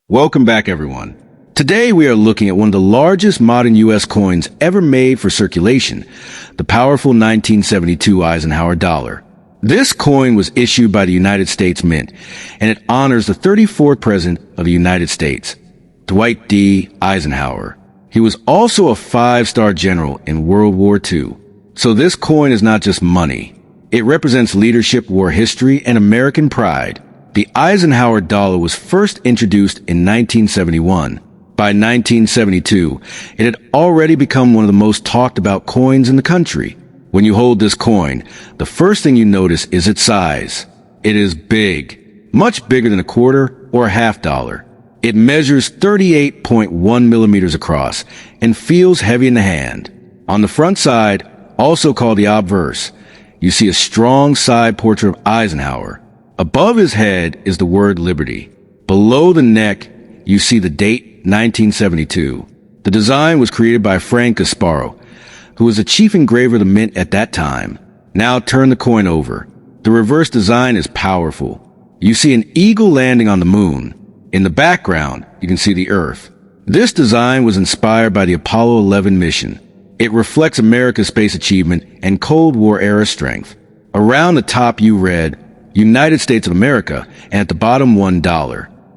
Welcome back, everyone. Today we are looking at one of the largest modern U.S. coins ever made for circulation, the powerful 1972 Eisenhower dollar. This coin was issued by the United States Mint, and it honors the 34th President of the United States, Dwight D. Eisenhower. He was also a five-star general in World War II. So this coin is not just money. It represents leadership, war history, and American pride. The Eisenhower dollar was first introduced in 1971. By 1972, it had already become one of the most talked about coins in the country. When you hold this coin, the first thing you notice is its size. It is big, much bigger than a quarter or a half dollar. It measures 38.1 millimeters across and feels heavy in the hand. On the front side, also called the obverse, you see a strong side portrait of Eisenhower. Above his head is the word Liberty. Below the neck, you see the date 1972. The design was created by Frank Gasparo, who was the chief engraver of the Mint at that time. Now turn the coin over. The reverse design is powerful. You see an eagle landing on the moon. In the background, you can see the Earth. This design was inspired by the Apollo 11 mission. It reflects America's space achievement and Cold War era strength. Around the top you read, United States of America, and at the bottom $1.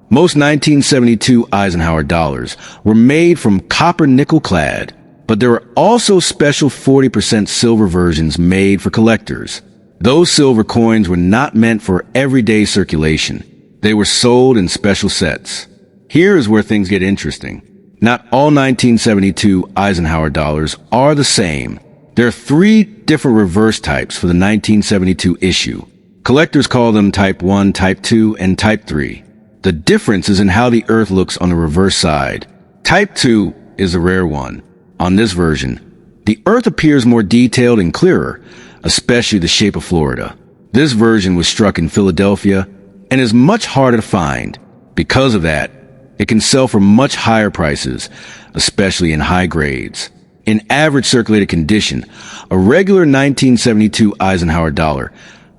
Most 1972 Eisenhower dollars were made from copper nickel clad, but there were also special 40% silver versions made for collectors. Those silver coins were not meant for everyday circulation. They were sold in special sets. Here is where things get interesting. Not all 1972 Eisenhower dollars are the same. There are three different reverse types for the 1972 issue. Collectors call them Type 1, Type 2, and Type 3. The difference is in how the Earth looks on the reverse side. Type 2 is the rare one. On this version, the Earth appears more detailed and clearer, especially the shape of Florida. This version was struck in Philadelphia and is much harder to find. Because of that, it can sell for much higher prices, especially in high grades. In average circulated condition, a regular 1972 Eisenhower dollar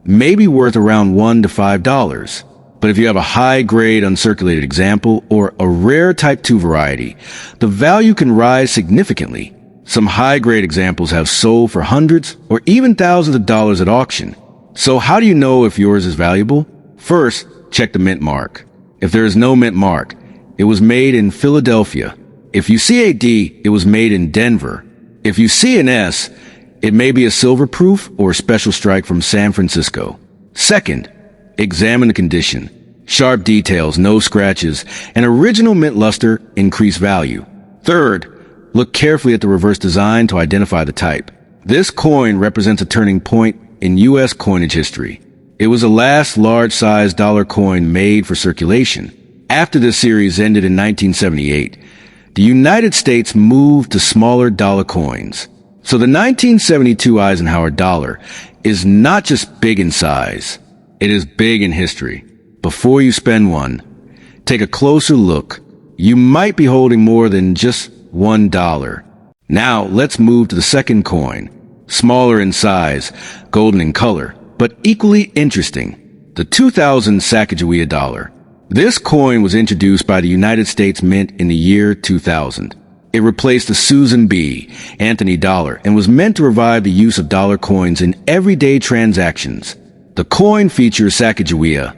may be worth around $1 to $5. But if you have a high-grade uncirculated example or a rare Type 2 variety, the value can rise significantly. Some high-grade examples have sold for hundreds or even thousands of dollars at auction. So how do you know if yours is valuable? First, check the mint mark. If there is no mint mark, it was made in Philadelphia. If you see a D, it was made in Denver. If you see an S, it may be a silver proof or special strike from San Francisco. Second, examine the condition. Sharp details, no scratches, and original mint luster increase value. Third, look carefully at the reverse design to identify the type. This coin represents a turning point in U.S. coinage history. It was the last large-sized dollar coin made for circulation. After this series ended in 1978, the United States moved to smaller dollar coins. So the 1972 Eisenhower dollar is not just big in size, it is big in history. Before you spend one, take a closer look. You might be holding more than just $1. Now let's move to the second coin. Smaller in size, golden in color, but equally interesting. The 2000 Sacagawea dollar. This coin was introduced by the United States Mint in the year 2000. It replaced the Susan B. Anthony dollar and was meant to revive the use of dollar coins in everyday transactions. The coin features Sacagawea,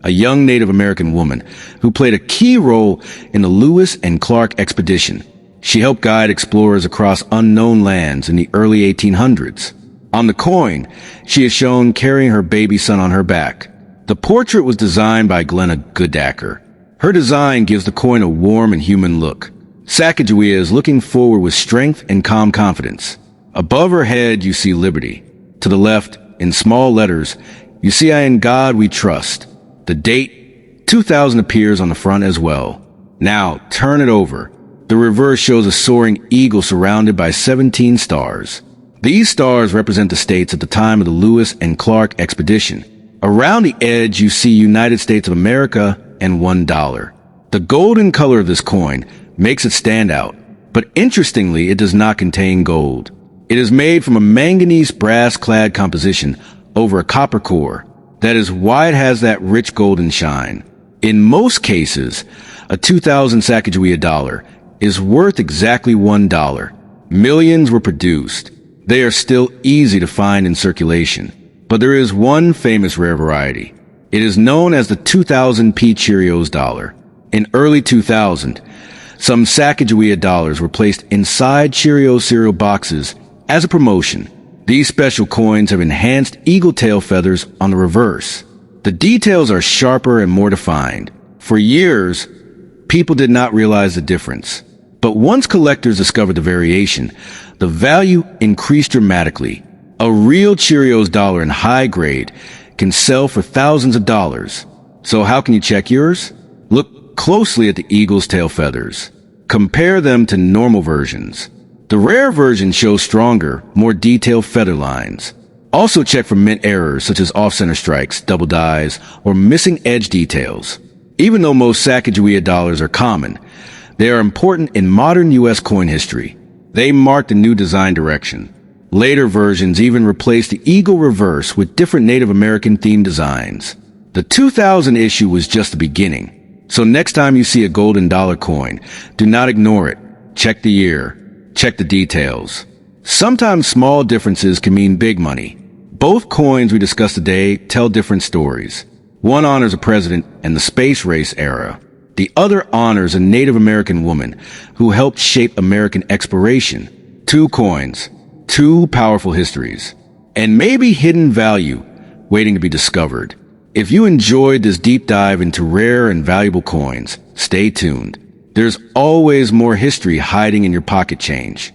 a young Native American woman who played a key role in the Lewis and Clark expedition. She helped guide explorers across unknown lands in the early 1800s. On the coin, she is shown carrying her baby son on her back. The portrait was designed by Glenna Goodacker. Her design gives the coin a warm and human look. Sacagawea is looking forward with strength and calm confidence. Above her head, you see Liberty. To the left, in small letters, you see "In God We Trust." The date, 2000, appears on the front as well. Now, turn it over. The reverse shows a soaring eagle surrounded by 17 stars. These stars represent the states at the time of the Lewis and Clark expedition. Around the edge, you see United States of America and $1. The golden color of this coin makes it stand out, but interestingly, it does not contain gold. It is made from a manganese brass-clad composition over a copper core. That is why it has that rich golden shine. In most cases, A 2000 Sacagawea dollar is worth exactly $1. Millions were produced. They are still easy to find in circulation. But there is one famous rare variety. It is known as the 2000 P Cheerios dollar. In early 2000, some Sacagawea dollars were placed inside Cheerios cereal boxes as a promotion. These special coins have enhanced eagle tail feathers on the reverse. The details are sharper and more defined. For years, people did not realize the difference. But once collectors discovered the variation, the value increased dramatically. A real Cheerios dollar in high grade can sell for thousands of dollars. So how can you check yours? Look closely at the eagle's tail feathers. Compare them to normal versions. The rare version shows stronger, more detailed feather lines. Also check for mint errors such as off-center strikes, double dyes, or missing edge details. Even though most Sacagawea dollars are common, they are important in modern U.S. coin history. They marked a new design direction. Later versions even replaced the eagle reverse with different Native American-themed designs. The 2000 issue was just the beginning. So next time you see a golden dollar coin, do not ignore it. Check the year. Check the details. Sometimes small differences can mean big money. Both coins we discussed today tell different stories. One honors a president and the space race era. The other honors a Native American woman who helped shape American exploration. Two coins, two powerful histories, and maybe hidden value waiting to be discovered. If you enjoyed this deep dive into rare and valuable coins, stay tuned. There's always more history hiding in your pocket change.